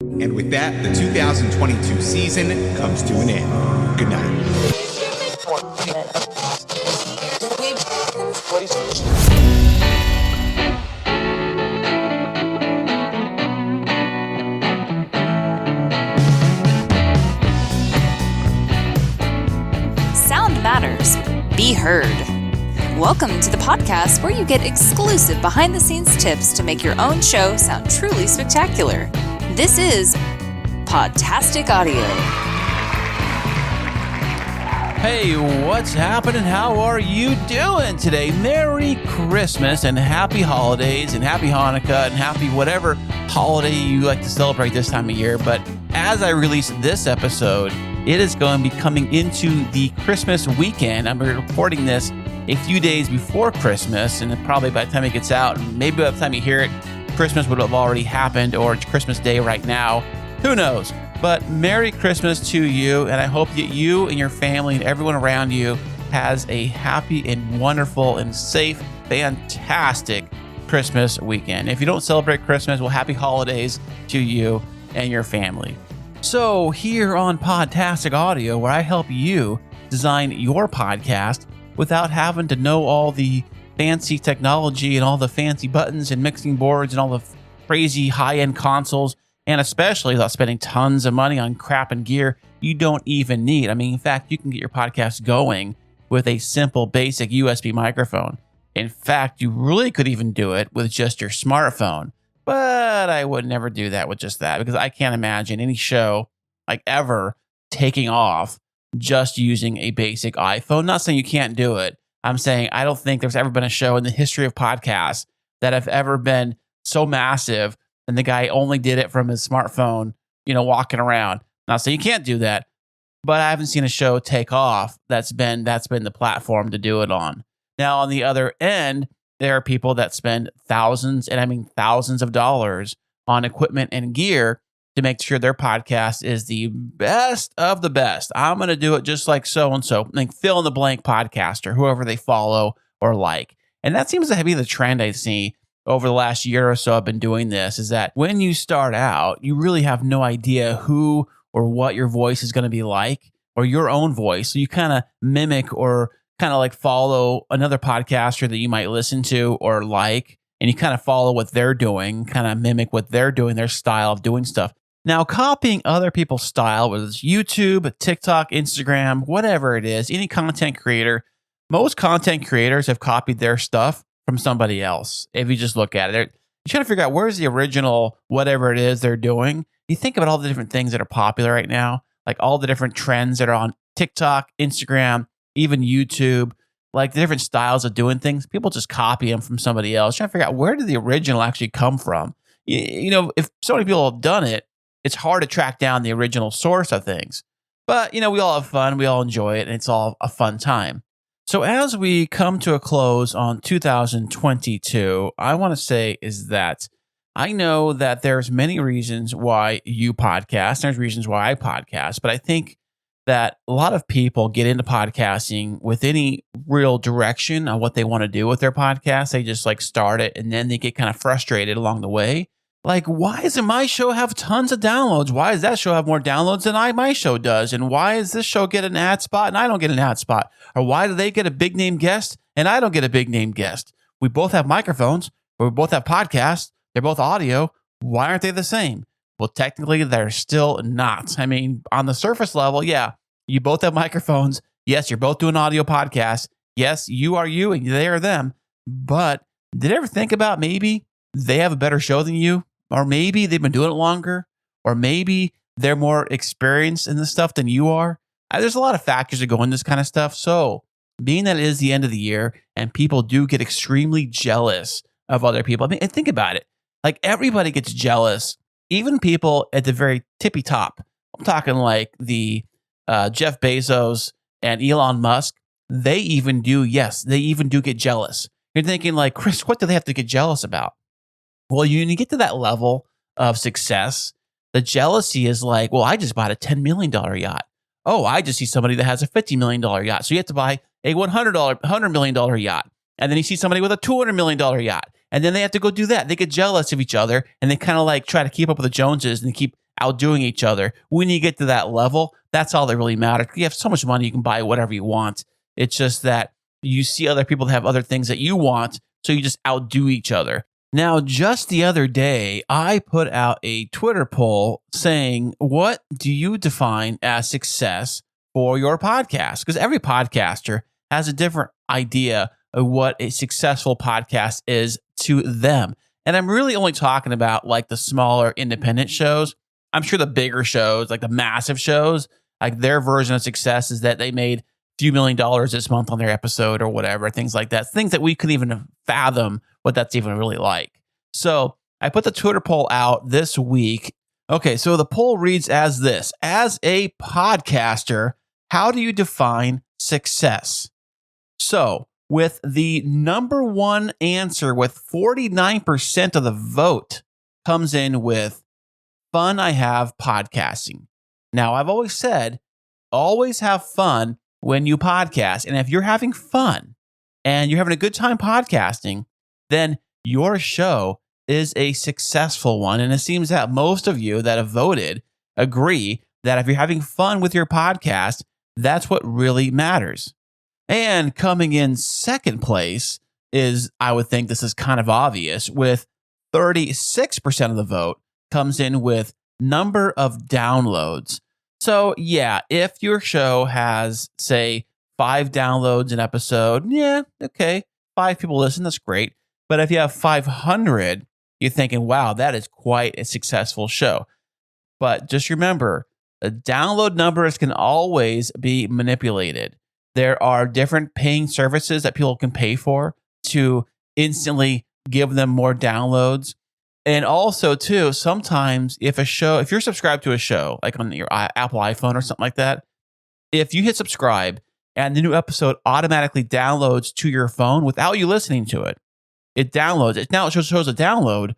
And with that, the 2022 season comes to an end. Good night. Sound matters. Be heard. Welcome to the podcast where you get exclusive behind-the-scenes tips to make your own show sound truly spectacular. This is Podtastic Audio. Hey, what's happening? How are you doing today? Merry Christmas and happy holidays and happy Hanukkah and happy whatever holiday you like to celebrate this time of year. But as I release this episode, it is going to be coming into the Christmas weekend. I'm recording this a few days before Christmas, and probably by the time it gets out, maybe by the time you hear it, Christmas would have already happened, or it's Christmas Day right now. Who knows? But Merry Christmas to you, and I hope that you and your family and everyone around you has a happy and wonderful and safe, fantastic Christmas weekend. If you don't celebrate Christmas, well, happy holidays to you and your family. So here on Podtastic Audio, where I help you design your podcast without having to know all the fancy technology and all the fancy buttons and mixing boards and all the crazy high-end consoles, and especially without spending tons of money on crap and gear you don't even need. I mean, in fact, you can get your podcast going with a simple, basic USB microphone. In fact, you really could even do it with just your smartphone. But I would never do that with just that, because I can't imagine any show like ever taking off just using a basic iPhone. Not saying you can't do it. I'm saying I don't think there's ever been a show in the history of podcasts that have ever been so massive and the guy only did it from his smartphone, walking around. Not saying you can't do that, but I haven't seen a show take off that's been the platform to do it on. Now, on the other end, there are people that spend thousands, and I mean thousands of dollars on equipment and gear to make sure their podcast is the best of the best. I'm going to do it just like so-and-so, like fill in the blank podcaster, whoever they follow or like. And that seems to be the trend I see over the last year or so I've been doing this, is that when you start out, you really have no idea who or what your voice is going to be like, or your own voice. So you kind of mimic or kind of like follow another podcaster that you might listen to or like, and you kind of follow what they're doing, kind of mimic what they're doing, their style of doing stuff. Now, copying other people's style, whether it's YouTube, TikTok, Instagram, whatever it is, any content creator, most content creators have copied their stuff from somebody else. If you just look at it, you're trying to figure out where's the original, whatever it is they're doing. You think about all the different things that are popular right now, like all the different trends that are on TikTok, Instagram, even YouTube, like the different styles of doing things. People just copy them from somebody else, trying to figure out where did the original actually come from. If so many people have done it, it's hard to track down the original source of things. But, we all have fun. We all enjoy it. And it's all a fun time. So as we come to a close on 2022, I want to say is that I know that there's many reasons why you podcast. There's reasons why I podcast. But I think that a lot of people get into podcasting with any real direction on what they want to do with their podcast. They just start it, and then they get kind of frustrated along the way. Like, why doesn't my show have tons of downloads? Why does that show have more downloads than my show does? And why does this show get an ad spot and I don't get an ad spot? Or why do they get a big name guest and I don't get a big name guest? We both have microphones, but we both have podcasts. They're both audio. Why aren't they the same? Well, technically, they're still not. I mean, on the surface level, yeah, you both have microphones. Yes, you're both doing audio podcasts. Yes, you are you and they are them. But did you ever think about maybe they have a better show than you? Or maybe they've been doing it longer, or maybe they're more experienced in this stuff than you are. There's a lot of factors that go in this kind of stuff. So being that it is the end of the year and people do get extremely jealous of other people. I mean, and think about it. Like, everybody gets jealous, even people at the very tippy top. I'm talking like the Jeff Bezos and Elon Musk. They even do get jealous. You're thinking like, Chris, what do they have to get jealous about? Well, when you get to that level of success, the jealousy is like, well, I just bought a $10 million yacht. Oh, I just see somebody that has a $50 million yacht. So you have to buy a $100 million yacht. And then you see somebody with a $200 million yacht. And then they have to go do that. They get jealous of each other and they kind of like try to keep up with the Joneses and keep outdoing each other. When you get to that level, that's all that really matters. You have so much money, you can buy whatever you want. It's just that you see other people that have other things that you want, so you just outdo each other. Now, just the other day, I put out a Twitter poll saying, what do you define as success for your podcast? Because every podcaster has a different idea of what a successful podcast is to them. And I'm really only talking about like the smaller independent shows. I'm sure the bigger shows, like the massive shows, like their version of success is that they made few $1,000,000 this month on their episode or whatever, things like that. Things that we couldn't even fathom what that's even really like. So I put the Twitter poll out this week. Okay, so the poll reads as this. As a podcaster, how do you define success? So with the number one answer with 49% of the vote comes in with fun I have podcasting. Now, I've always said, always have fun when you podcast. And if you're having fun and you're having a good time podcasting, then your show is a successful one. And it seems that most of you that have voted agree that if you're having fun with your podcast, that's what really matters. And coming in second place is, I would think this is kind of obvious, with 36% of the vote comes in with number of downloads. So yeah, if your show has, say, 5 downloads an episode, yeah, okay, 5 people listen, that's great. But if you have 500, you're thinking, wow, that is quite a successful show. But just remember, the download numbers can always be manipulated. There are different paying services that people can pay for to instantly give them more downloads. And also, too, sometimes if you're subscribed to a show, like on your Apple iPhone or something like that, if you hit subscribe and the new episode automatically downloads to your phone without you listening to it, it downloads. It now shows a download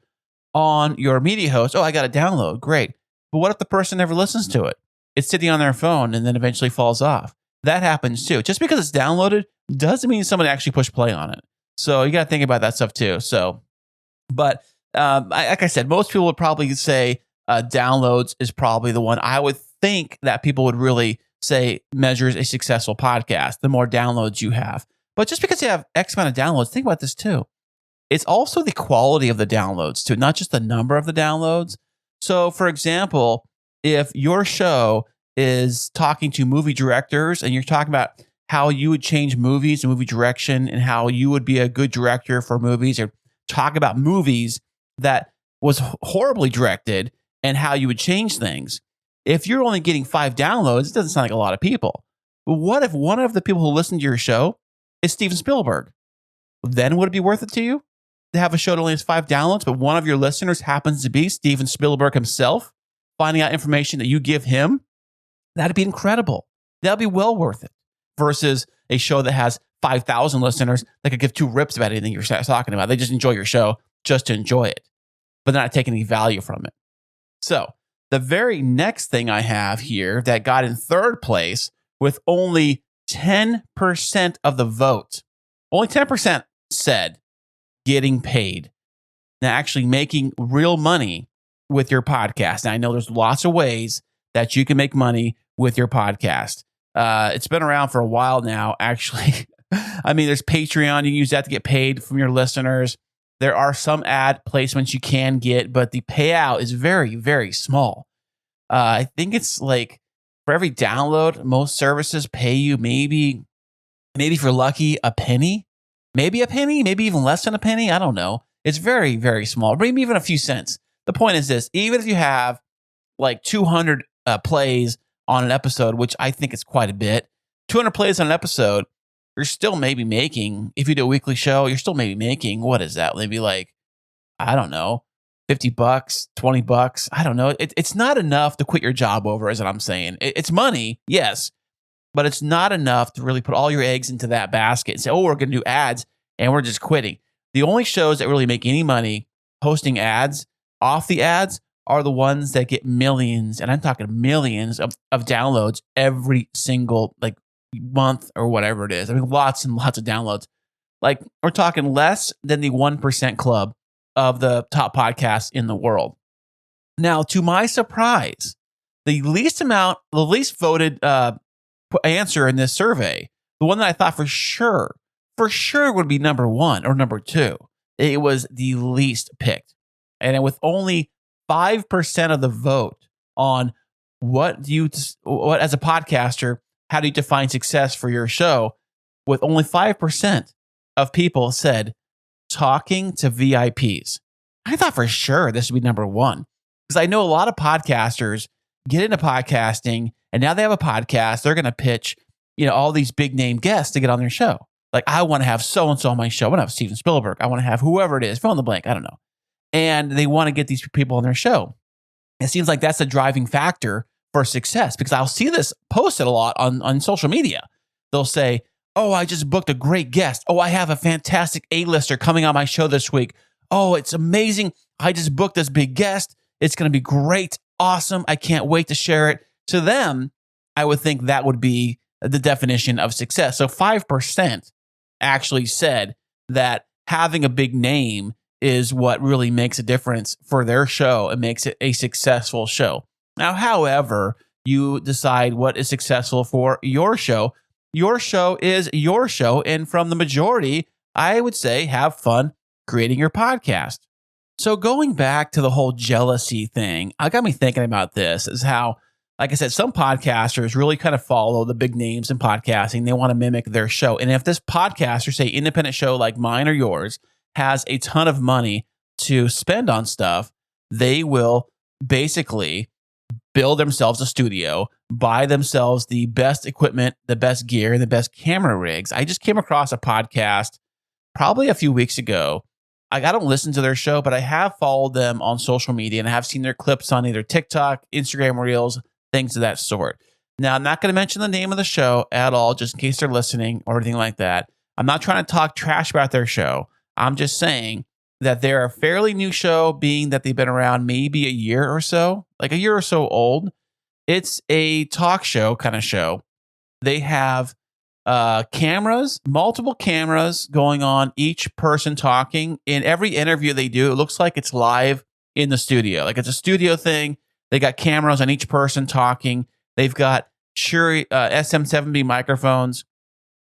on your media host. Oh, I got a download. Great. But what if the person never listens to it? It's sitting on their phone and then eventually falls off. That happens, too. Just because it's downloaded doesn't mean somebody actually pushed play on it. So you got to think about that stuff, too. But like I said, most people would probably say downloads is probably the one I would think that people would really say measures a successful podcast, the more downloads you have. But just because you have X amount of downloads, think about this too. It's also the quality of the downloads too, not just the number of the downloads. So for example, if your show is talking to movie directors and you're talking about how you would change movies and movie direction and how you would be a good director for movies, or talk about movies that was horribly directed and how you would change things. If you're only getting 5 downloads, it doesn't sound like a lot of people. But what if one of the people who listen to your show is Steven Spielberg? Then would it be worth it to you to have a show that only has 5 downloads, but one of your listeners happens to be Steven Spielberg himself, finding out information that you give him? That'd be incredible. That'd be well worth it. Versus a show that has 5,000 listeners that could give 2 rips about anything you're talking about. They just enjoy your show just to enjoy it, but not taking any value from it. So the very next thing I have here that got in third place with only 10% of the vote, only 10% said getting paid. Now, actually making real money with your podcast. Now, I know there's lots of ways that you can make money with your podcast. It's been around for a while now, actually. I mean, there's Patreon. You can use that to get paid from your listeners. There are some ad placements you can get, but the payout is very, very small. I think it's like for every download, most services pay you maybe if you're lucky, a penny. Maybe a penny, maybe even less than a penny. I don't know. It's very, very small. Maybe even a few cents. The point is this: even if you have like 200 plays on an episode, which I think is quite a bit, 200 plays on an episode, you're still maybe making, if you do a weekly show, you're still maybe making, what is that? Maybe like, I don't know, $50, $20. I don't know. It's not enough to quit your job over, is what I'm saying. It's money, yes, but it's not enough to really put all your eggs into that basket and say, oh, we're going to do ads and we're just quitting. The only shows that really make any money posting ads off the ads are the ones that get millions, and I'm talking millions of downloads every single like month or whatever it is. I mean, lots and lots of downloads. Like, we're talking less than the 1% club of the top podcasts in the world. Now, to my surprise, the least voted answer in this survey, the one that I thought for sure would be number one or number two, it was the least picked. And with only 5% of the vote on what as a podcaster, how do you define success for your show? With only 5% of people said talking to VIPs. I thought for sure this would be number one, because I know a lot of podcasters get into podcasting and now they have a podcast. They're going to pitch, all these big name guests to get on their show. Like, I want to have so-and-so on my show. I want to have Steven Spielberg. I want to have whoever it is, fill in the blank. I don't know. And they want to get these people on their show. It seems like that's a driving factor for success, because I'll see this posted a lot on social media. They'll say, oh, I just booked a great guest. Oh, I have a fantastic A-lister coming on my show this week. Oh, it's amazing. I just booked this big guest. It's going to be great. Awesome. I can't wait to share it. To them, I would think that would be the definition of success. So 5% actually said that having a big name is what really makes a difference for their show and makes it a successful show. Now, however you decide what is successful for your show is your show. And from the majority, I would say have fun creating your podcast. So going back to the whole jealousy thing, I got me thinking about this, is how, like I said, some podcasters really kind of follow the big names in podcasting. They want to mimic their show. And if this podcaster, say independent show like mine or yours, has a ton of money to spend on stuff, they will basically build themselves a studio, buy themselves the best equipment, the best gear, and the best camera rigs. I just came across a podcast probably a few weeks ago. I don't listen to their show, but I have followed them on social media and I have seen their clips on either TikTok, Instagram Reels, things of that sort. Now, I'm not going to mention the name of the show at all, just in case they're listening or anything like that. I'm not trying to talk trash about their show. I'm just saying that they're a fairly new show, being that they've been around maybe a year or so, like a year or so old. It's a talk show kind of show. They have cameras, multiple cameras going on, each person talking. In every interview they do, it looks like it's live in the studio. Like it's a studio thing. They got cameras on each person talking. They've got Shure SM7B microphones.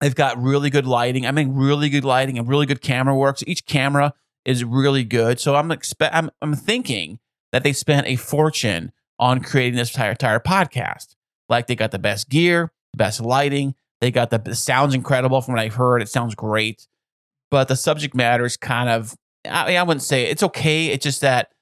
They've got really good lighting. I mean, really good lighting and really good camera work. So each camera is really good. So I'm thinking that they spent a fortune on creating this entire podcast. Like, they got the best gear, best lighting. They got the sounds incredible from what I've heard. It sounds great. But the subject matter is kind of, I wouldn't say it's okay. It's just that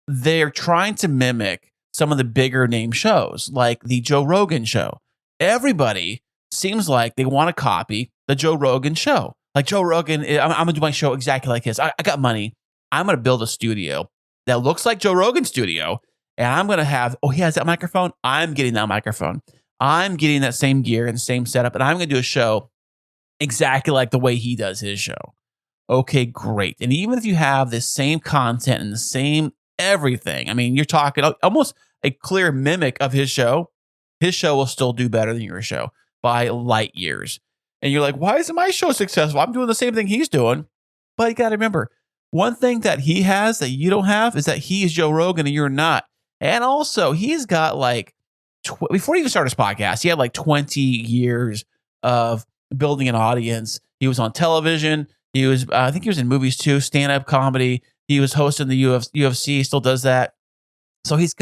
they're trying to mimic some of the bigger name shows, like the Joe Rogan show. Everybody seems like they want to copy the Joe Rogan show. Like, Joe Rogan, I'm going to do my show exactly like his. I got money. I'm going to build a studio that looks like Joe Rogan's studio. And I'm going to have, oh, he has that microphone. I'm getting that microphone. I'm getting that same gear and same setup. And I'm going to do a show exactly like the way he does his show. Okay, great. And even if you have the same content and the same everything, I mean, you're talking almost a clear mimic of his show will still do better than your show by light years. And you're like, why isn't my show successful? I'm doing the same thing he's doing. But you got to remember, one thing that he has that you don't have is that he is Joe Rogan and you're not. And also, he's got like, before he even started his podcast, he had like 20 years of building an audience. He was on television. He was, I think he was in movies too, stand-up comedy. He was hosting the UFC, still does that. So he's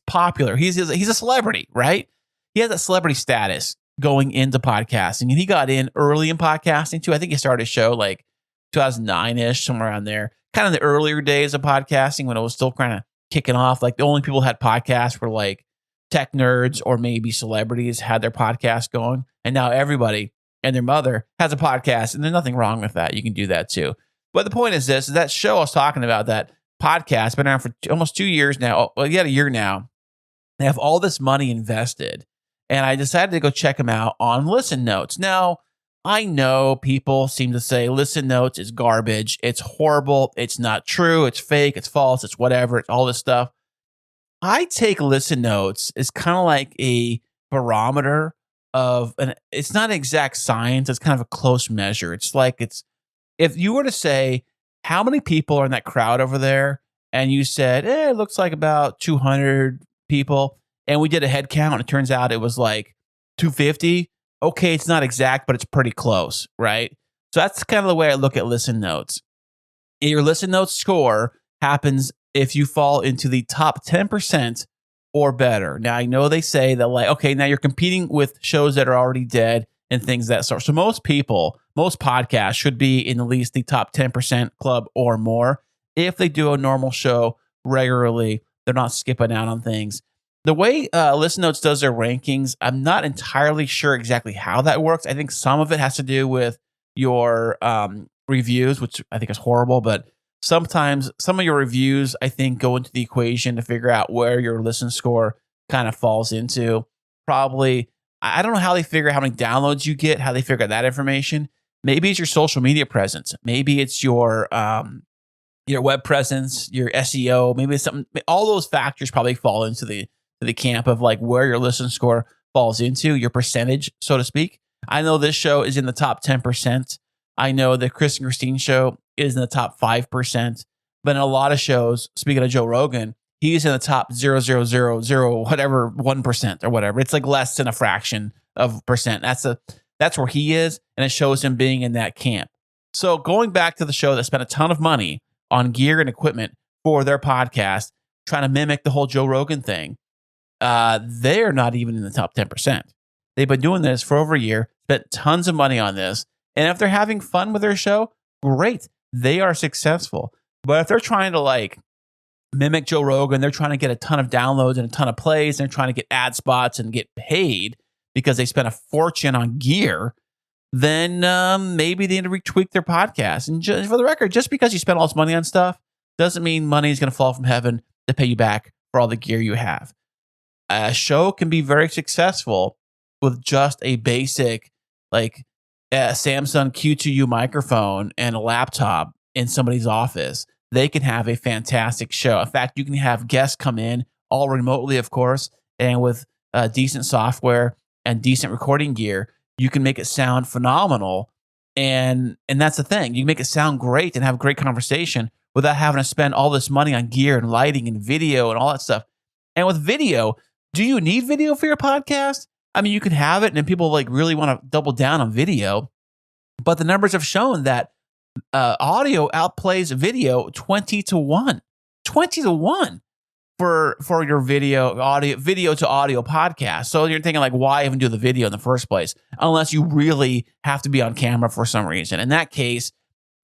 popular. He's a celebrity, right? He has that celebrity status going into podcasting. And he got in early in podcasting too. I think he started his show like 2009-ish, somewhere around there. Kind of the earlier days of podcasting when it was still kind of kicking off. Like, the only people who had podcasts were like tech nerds or maybe celebrities had their podcast going. And now everybody and their mother has a podcast, and there's nothing wrong with that. You can do that too. But the point is this, is that show I was talking about, that podcast, been around for almost 2 years now. Well, a year now. They have all this money invested. And I decided to go check them out on Listen Notes. Now, I know people seem to say Listen Notes is garbage. It's horrible. It's not true. It's fake. It's false. It's whatever. It's all this stuff. I take Listen Notes as kind of like a barometer of, it's not exact science. It's kind of a close measure. It's like, if you were to say, how many people are in that crowd over there? and you said, it looks like about 200 people. And we did a head count. And it turns out it was like 250. Okay, it's not exact, but it's pretty close, right? So that's kind of the way I look at listen notes. Your listen notes score happens if you fall into the top 10% or better. Now, I know they say that, like, okay, now you're competing with shows that are already dead and things that sort. So most podcasts should be in at least the top 10% club or more. If they do a normal show regularly, they're not skipping out on things. The way Listen Notes does their rankings, I'm not entirely sure exactly how that works. I think some of it has to do with your reviews, which I think is horrible, but sometimes some of your reviews, I think, go into the equation to figure out where your listen score kind of falls into. Probably, I don't know how they figure how many downloads you get, how they figure out that information. Maybe it's your social media presence. Maybe it's your web presence, your SEO. Maybe it's something. All those factors probably fall into the camp of like where your listen score falls into, your percentage, so to speak. I know this show is in the top 10%. I know the Chris and Christine show is in the top 5%. But in a lot of shows, speaking of Joe Rogan, he's in the top 0.000 whatever 1% or whatever. It's like less than a fraction of percent. That's where he is, and it shows him being in that camp. So going back to the show that spent a ton of money on gear and equipment for their podcast, trying to mimic the whole Joe Rogan thing, they're not even in the top 10%. They've been doing this for over a year, spent tons of money on this. And if they're having fun with their show, great. They are successful. But if they're trying to like mimic Joe Rogan, they're trying to get a ton of downloads and a ton of plays, and they're trying to get ad spots and get paid because they spent a fortune on gear, then maybe they need to retweak their podcast. And just for the record, just because you spend all this money on stuff doesn't mean money is going to fall from heaven to pay you back for all the gear you have. A show can be very successful with just a basic, like a Samsung Q2U microphone and a laptop in somebody's office. They can have a fantastic show. In fact, you can have guests come in all remotely, of course, and with decent software and decent recording gear, you can make it sound phenomenal. And that's the thing. You can make it sound great and have a great conversation without having to spend all this money on gear and lighting and video and all that stuff. And with video, do you need video for your podcast? I mean, you could have it, and then people like really want to double down on video. But the numbers have shown that audio outplays video 20-1. 20-1 for your video to audio podcast. So you're thinking like, why even do the video in the first place? Unless you really have to be on camera for some reason. In that case,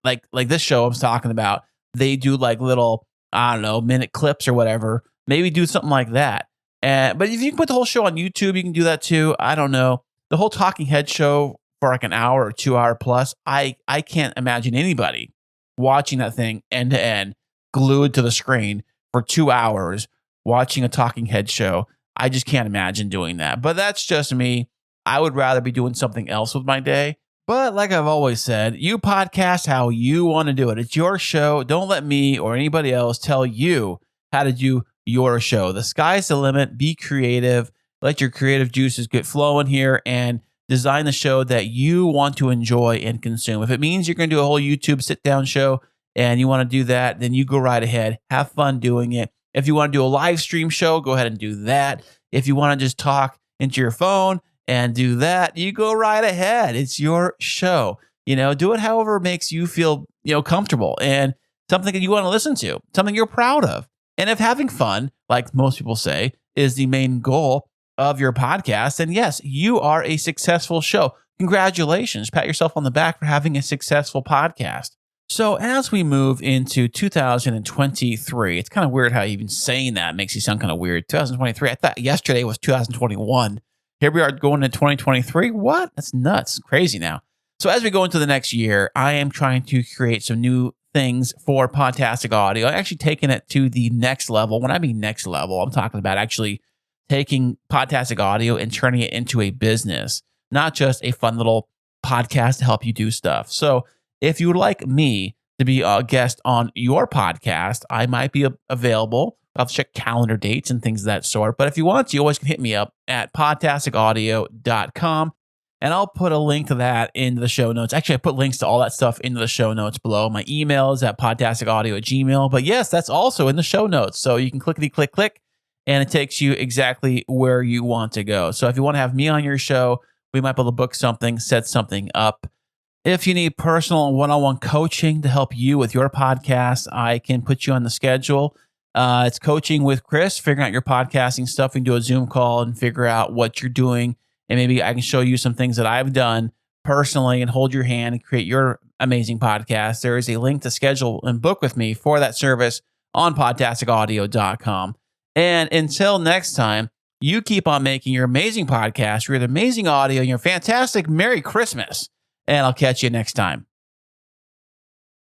like this show I'm talking about, they do like little, I don't know, minute clips or whatever. Maybe do something like that. But if you can put the whole show on YouTube, you can do that too. I don't know. The whole talking head show for like an hour or 2 hour plus, I can't imagine anybody watching that thing end to end, glued to the screen for 2 hours, watching a talking head show. I just can't imagine doing that. But that's just me. I would rather be doing something else with my day. But like I've always said, you podcast how you want to do it. It's your show. Don't let me or anybody else tell you how to do your show. The sky's the limit. Be creative. Let your creative juices get flowing here and design the show that you want to enjoy and consume. If it means you're going to do a whole YouTube sit-down show and you want to do that, then you go right ahead. Have fun doing it. If you want to do a live stream show, go ahead and do that. If you want to just talk into your phone and do that, you go right ahead. It's your show. Do it however makes you feel, comfortable and something that you want to listen to, something you're proud of. And if having fun, like most people say, is the main goal of your podcast, then yes, you are a successful show. Congratulations. Pat yourself on the back for having a successful podcast. So as we move into 2023, it's kind of weird how even saying that makes you sound kind of weird. 2023, I thought yesterday was 2021. Here we are going into 2023. What? That's nuts. Crazy now. So as we go into the next year, I am trying to create some new things for Podtastic Audio. I'm actually taking it to the next level. When I mean next level, I'm talking about actually taking Podtastic Audio and turning it into a business, not just a fun little podcast to help you do stuff. So if you would like me to be a guest on your podcast, I might be available. I'll check calendar dates and things of that sort. But if you want to, you always can hit me up at podtasticaudio.com. And I'll put a link to that into the show notes. Actually, I put links to all that stuff into the show notes below. My email is at podtasticaudio@gmail.com. But yes, that's also in the show notes. So you can click, and it takes you exactly where you want to go. So if you want to have me on your show, we might be able to book something, set something up. If you need personal one-on-one coaching to help you with your podcast, I can put you on the schedule. It's coaching with Chris, figuring out your podcasting stuff. We can do a Zoom call and figure out what you're doing. And maybe I can show you some things that I've done personally and hold your hand and create your amazing podcast. There is a link to schedule and book with me for that service on podtasticaudio.com. And until next time, you keep on making your amazing podcast, your amazing audio, and your fantastic Merry Christmas. And I'll catch you next time.